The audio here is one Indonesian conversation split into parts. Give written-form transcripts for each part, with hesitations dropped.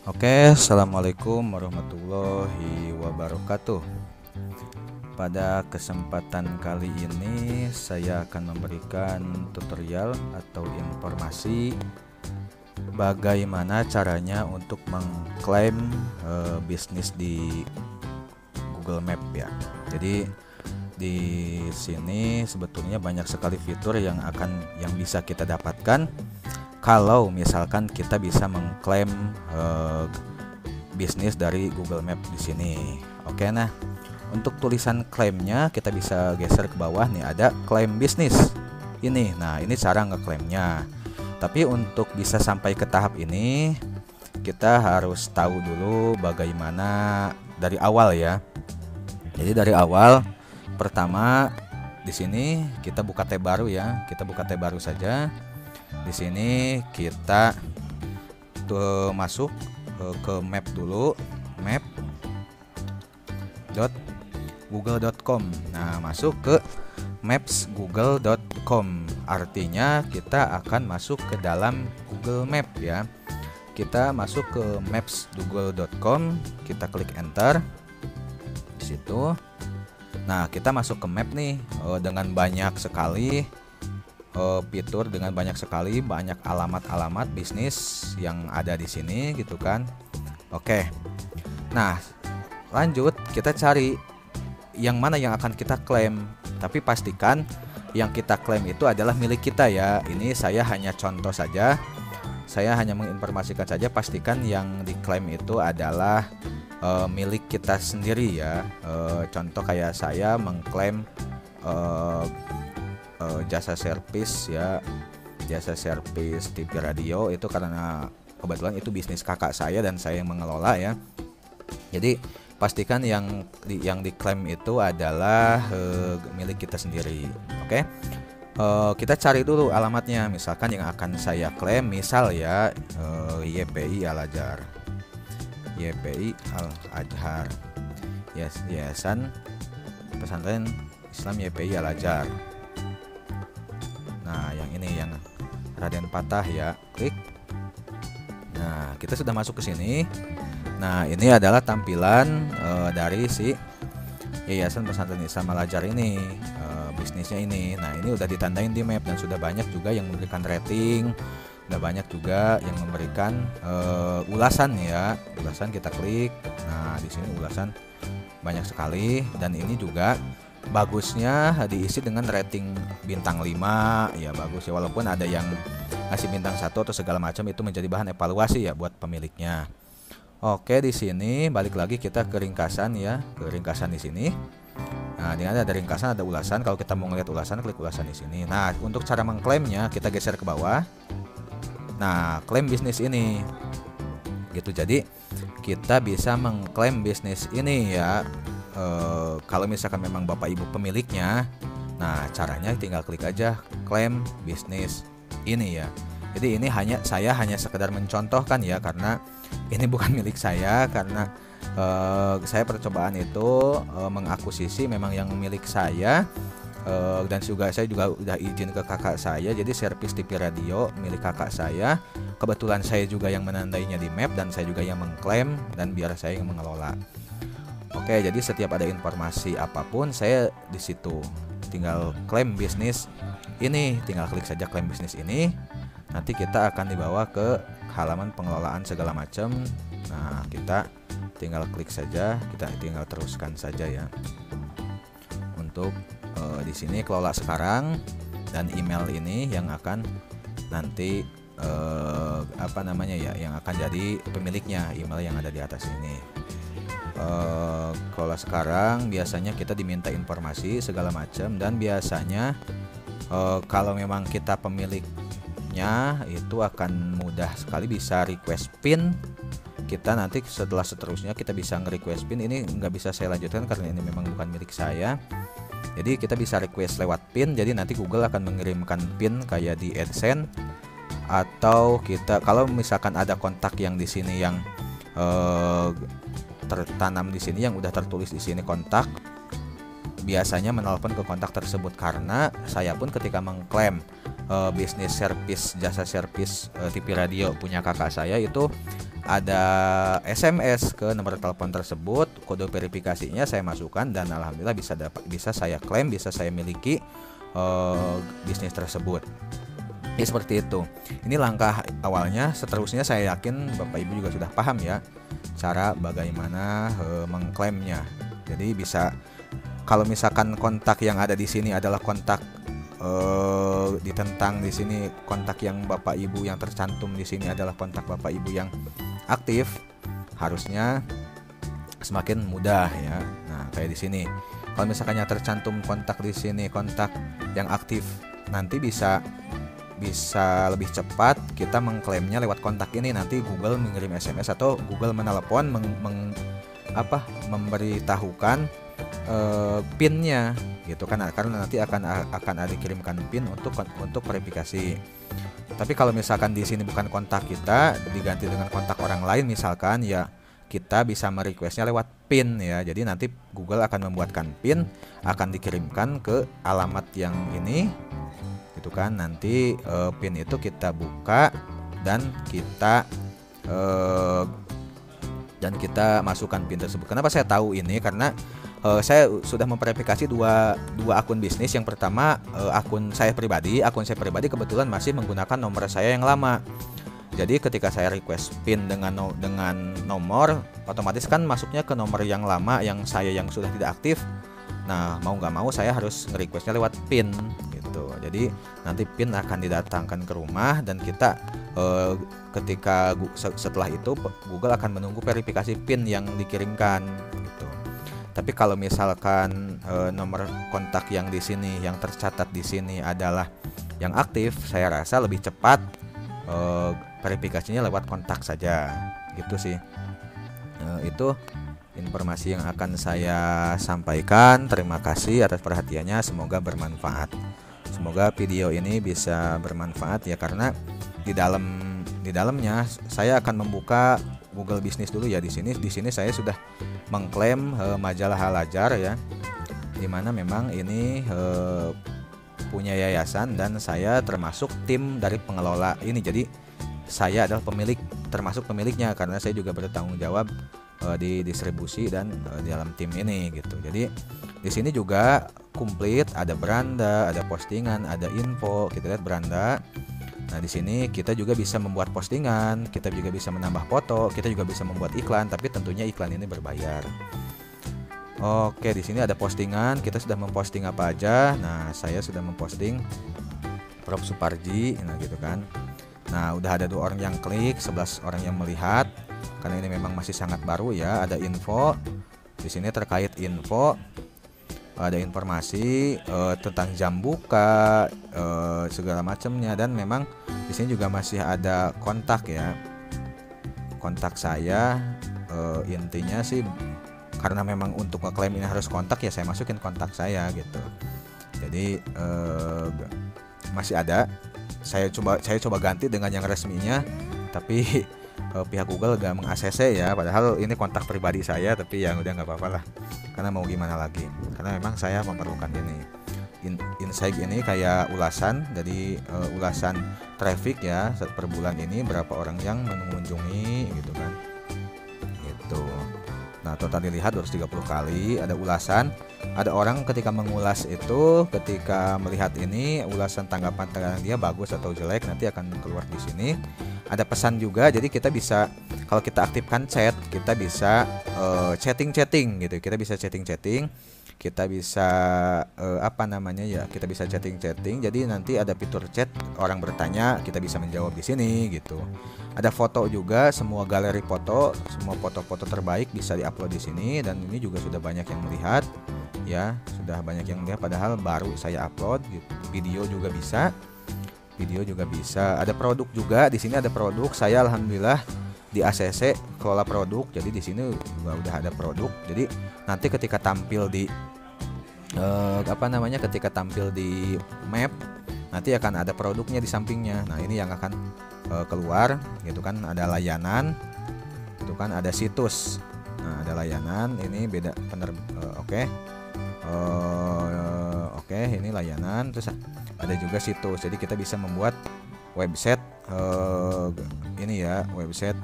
Oke, assalamualaikum warahmatullahi wabarakatuh. Pada kesempatan kali ini saya akan memberikan tutorial atau informasi bagaimana caranya untuk mengklaim bisnis di Google Map ya. Jadi di sini sebetulnya banyak sekali fitur yang bisa kita dapatkan kalau misalkan kita bisa mengklaim bisnis dari Google Map di sini. Oke, nah untuk tulisan klaimnya kita bisa geser ke bawah nih, ada klaim bisnis ini. Nah ini cara ngeklaimnya. Tapi untuk bisa sampai ke tahap ini kita harus tahu dulu bagaimana dari awal ya. Jadi dari awal pertama di sini kita buka tab baru ya. Kita buka tab baru saja. Di sini kita masuk ke map dulu, map.google.com. Nah, masuk ke maps.google.com. Artinya kita akan masuk ke dalam Google Map ya. Kita masuk ke maps.google.com, kita klik enter. Di situ. Nah, kita masuk ke map nih dengan banyak sekali fitur, dengan banyak alamat-alamat bisnis yang ada di sini gitu kan. Oke. Nah, lanjut kita cari yang mana yang akan kita klaim. Tapi pastikan yang kita klaim itu adalah milik kita ya. Ini saya hanya contoh saja. Saya hanya menginformasikan saja, pastikan yang diklaim itu adalah milik kita sendiri ya. Contoh kayak saya mengklaim jasa servis ya, jasa servis TV radio itu karena kebetulan itu bisnis kakak saya dan saya yang mengelola ya. Jadi pastikan yang diklaim itu adalah milik kita sendiri. Oke. Kita cari dulu alamatnya. Misalkan yang akan saya klaim misal ya YPI Al-Azhar. YPI Al-Azhar. Yayasan Pesantren Islam YPI Al-Azhar. Nah, yang ini yang Raden Patah ya, klik. Nah, kita sudah masuk ke sini. Nah, ini adalah tampilan dari si Yayasan Pesantren Islam Al-Azhar ini, bisnisnya ini. Nah, ini udah ditandain di map dan sudah banyak juga yang memberikan rating, udah banyak juga yang memberikan ulasan ya. Ulasan kita klik. Nah, di sini ulasan banyak sekali dan ini juga bagusnya diisi dengan rating bintang 5 ya, bagus ya, walaupun ada yang ngasih bintang 1 atau segala macam, itu menjadi bahan evaluasi ya buat pemiliknya. Oke, di sini balik lagi kita ke ringkasan ya, ke ringkasan di sini. Nah, di ada ringkasan, ada ulasan. Kalau kita mau ngeliat ulasan, klik ulasan di sini. Nah, untuk cara mengklaimnya kita geser ke bawah. Nah, klaim bisnis ini gitu. Jadi kita bisa mengklaim bisnis ini ya. Kalau misalkan memang bapak ibu pemiliknya, nah caranya tinggal klik aja klaim bisnis ini ya. Jadi ini saya hanya sekedar mencontohkan ya, karena ini bukan milik saya, karena saya percobaan itu mengakuisisi memang yang milik saya, dan saya juga udah izin ke kakak saya. Jadi servis TV radio milik kakak saya, kebetulan saya juga yang menandainya di map dan saya juga yang mengklaim dan biar saya yang mengelola. Oke, jadi setiap ada informasi apapun saya di situ tinggal klaim bisnis ini, tinggal klik saja klaim bisnis ini. Nanti kita akan dibawa ke halaman pengelolaan segala macam. Nah, kita tinggal klik saja, kita tinggal teruskan saja ya. Untuk di sini kelola sekarang, dan email ini yang akan nanti apa namanya ya, yang akan jadi pemiliknya, email yang ada di atas ini. Kalau sekarang biasanya kita diminta informasi segala macam, dan biasanya kalau memang kita pemiliknya itu akan mudah sekali bisa request pin. Kita nanti seterusnya kita bisa nge-request pin. Ini nggak bisa saya lanjutkan karena ini memang bukan milik saya. Jadi kita bisa request lewat pin. Jadi nanti Google akan mengirimkan pin kayak di AdSense, atau kita kalau misalkan ada kontak yang di sini yang tertanam di sini, yang udah tertulis di sini kontak, biasanya menelpon ke kontak tersebut. Karena saya pun ketika mengklaim bisnis servis, jasa servis TV radio punya kakak saya itu ada SMS ke nomor telepon tersebut, kode verifikasinya saya masukkan dan alhamdulillah bisa saya klaim, bisa saya miliki bisnis tersebut. Ya seperti itu. Ini langkah awalnya. Seterusnya saya yakin Bapak Ibu juga sudah paham ya cara bagaimana mengklaimnya. Jadi bisa, kalau misalkan kontak yang ada di sini adalah kontak ditentang di sini, kontak yang Bapak Ibu yang tercantum di sini adalah kontak Bapak Ibu yang aktif, harusnya semakin mudah ya. Nah, kayak di sini. Kalau misalkan yang tercantum kontak di sini kontak yang aktif, nanti bisa lebih cepat kita mengklaimnya lewat kontak ini. Nanti Google mengirim SMS atau Google menelepon memberitahukan PIN-nya gitu kan, karena nanti akan dikirimkan PIN untuk verifikasi. Tapi kalau misalkan di sini bukan kontak kita, diganti dengan kontak orang lain misalkan, ya kita bisa merequestnya lewat PIN ya. Jadi nanti Google akan membuatkan PIN, akan dikirimkan ke alamat yang ini gitu kan. Nanti PIN itu kita buka dan kita masukkan PIN tersebut. Kenapa saya tahu ini? Karena saya sudah memverifikasi dua akun bisnis. Yang pertama akun saya pribadi kebetulan masih menggunakan nomor saya yang lama. Jadi ketika saya request PIN dengan nomor, otomatis kan masuknya ke nomor yang lama yang sudah tidak aktif. Nah, mau nggak mau saya harus requestnya lewat PIN gitu. Jadi nanti PIN akan didatangkan ke rumah dan kita ketika setelah itu Google akan menunggu verifikasi PIN yang dikirimkan gitu. Tapi kalau misalkan nomor kontak yang di sini yang tercatat di sini adalah yang aktif, saya rasa lebih cepat verifikasinya lewat kontak saja gitu sih. Itu informasi yang akan saya sampaikan. Terima kasih atas perhatiannya, semoga bermanfaat. Semoga video ini bisa bermanfaat ya, karena di dalamnya saya akan membuka Google Bisnis dulu ya. Di sini saya sudah mengklaim majalah Al-Ajar ya, dimana memang ini punya yayasan dan saya termasuk tim dari pengelola ini. Jadi saya adalah termasuk pemiliknya, karena saya juga bertanggung jawab di distribusi dan di dalam tim ini gitu. Jadi di sini juga komplit, ada beranda, ada postingan, ada info. Kita lihat beranda. Nah, di sini kita juga bisa membuat postingan, kita juga bisa menambah foto, kita juga bisa membuat iklan, tapi tentunya iklan ini berbayar. Oke, di sini ada postingan, kita sudah memposting apa aja. Nah, saya sudah memposting Prof Suparji, nah gitu kan. Nah, udah ada 2 orang yang klik, 11 orang yang melihat. Karena ini memang masih sangat baru ya. Ada info di sini terkait info, ada informasi tentang jam buka, segala macamnya, dan memang di sini juga masih ada kontak ya. Kontak saya, intinya sih karena memang untuk ngeklaim ini harus kontak ya, saya masukin kontak saya gitu. Jadi masih ada. Saya coba ganti dengan yang resminya, tapi pihak Google gak meng-ACC ya, padahal ini kontak pribadi saya. Tapi yang udah nggak apa-apa lah, karena mau gimana lagi, karena memang saya memerlukan ini. Insight ini kayak ulasan, jadi ulasan traffic ya per bulan ini, berapa orang yang mengunjungi gitu kan gitu. Nah, total dilihat 230 kali. Ada ulasan, ada orang ketika mengulas itu, ketika melihat ini ulasan tanggapan dia bagus atau jelek, nanti akan keluar di sini. Ada pesan juga, jadi kita bisa, kalau kita aktifkan chat, kita bisa chatting gitu. Kita bisa chatting, kita bisa kita bisa chatting. Jadi nanti ada fitur chat, orang bertanya, kita bisa menjawab di sini gitu. Ada foto juga, semua galeri foto, semua foto-foto terbaik bisa diupload di sini, dan ini juga sudah banyak yang melihat ya, sudah banyak yang melihat padahal baru saya upload gitu. Video juga bisa. Ada produk juga, di sini ada produk. Saya alhamdulillah di ACC kelola produk, jadi di sini juga udah ada produk. Jadi nanti ketika tampil di ketika tampil di map, nanti akan ada produknya di sampingnya. Nah, ini yang akan keluar gitu kan. Ada layanan gitu kan, ada situs. Nah, ada layanan, ini beda oke, ini layanan, terus ada juga situs. Jadi kita bisa membuat website ini ya, website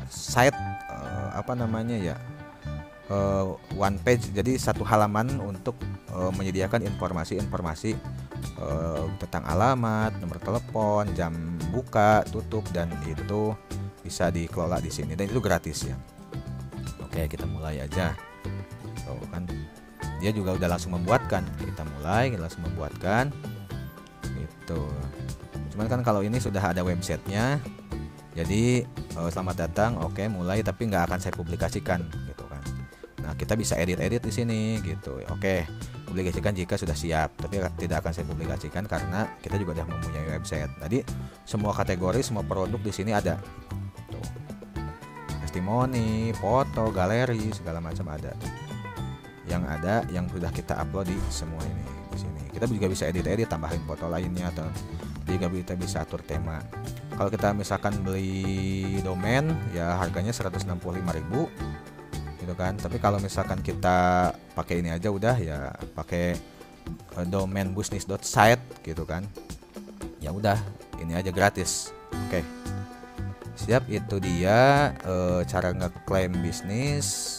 site apa namanya ya, one page, jadi satu halaman untuk menyediakan informasi-informasi tentang alamat, nomor telepon, jam buka, tutup, dan itu bisa dikelola di sini dan itu gratis ya. Oke, kita mulai aja. Tuh kan dia juga udah langsung membuatkan. Kita langsung membuatkan itu. Cuman kan kalau ini sudah ada websitenya, jadi selamat datang, oke mulai, tapi nggak akan saya publikasikan gitu kan. Nah kita bisa edit di sini gitu. Oke, publikasikan jika sudah siap, tapi tidak akan saya publikasikan karena kita juga sudah mempunyai website. Jadi semua kategori, semua produk di sini ada. Tuh. Testimoni, foto, galeri, segala macam ada. Yang sudah kita upload di semua ini di sini. Kita juga bisa edit, tambahin foto lainnya, atau juga kita bisa atur tema. Kalau kita misalkan beli domain ya harganya 165.000 gitu kan. Tapi kalau misalkan kita pakai ini aja udah ya, pakai domain busnis.site gitu kan. Ya udah, ini aja gratis. Oke. Siap, itu dia cara ngeklaim bisnis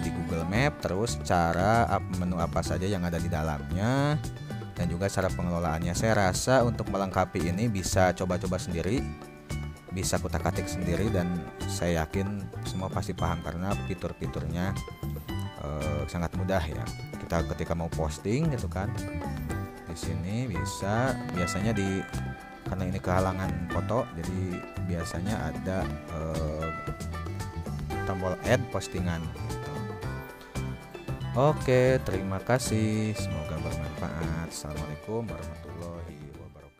di Google Map, terus cara menu apa saja yang ada di dalamnya, dan juga cara pengelolaannya. Saya rasa untuk melengkapi ini bisa coba-coba sendiri, bisa kutak-atik sendiri, dan saya yakin semua pasti paham karena fitur-fiturnya sangat mudah ya. Kita ketika mau posting gitu kan, di sini bisa, biasanya karena ini kehalangan foto, jadi biasanya ada tombol add postingan gitu. Oke, terima kasih, semoga bermanfaat. Assalamualaikum warahmatullahi wabarakatuh.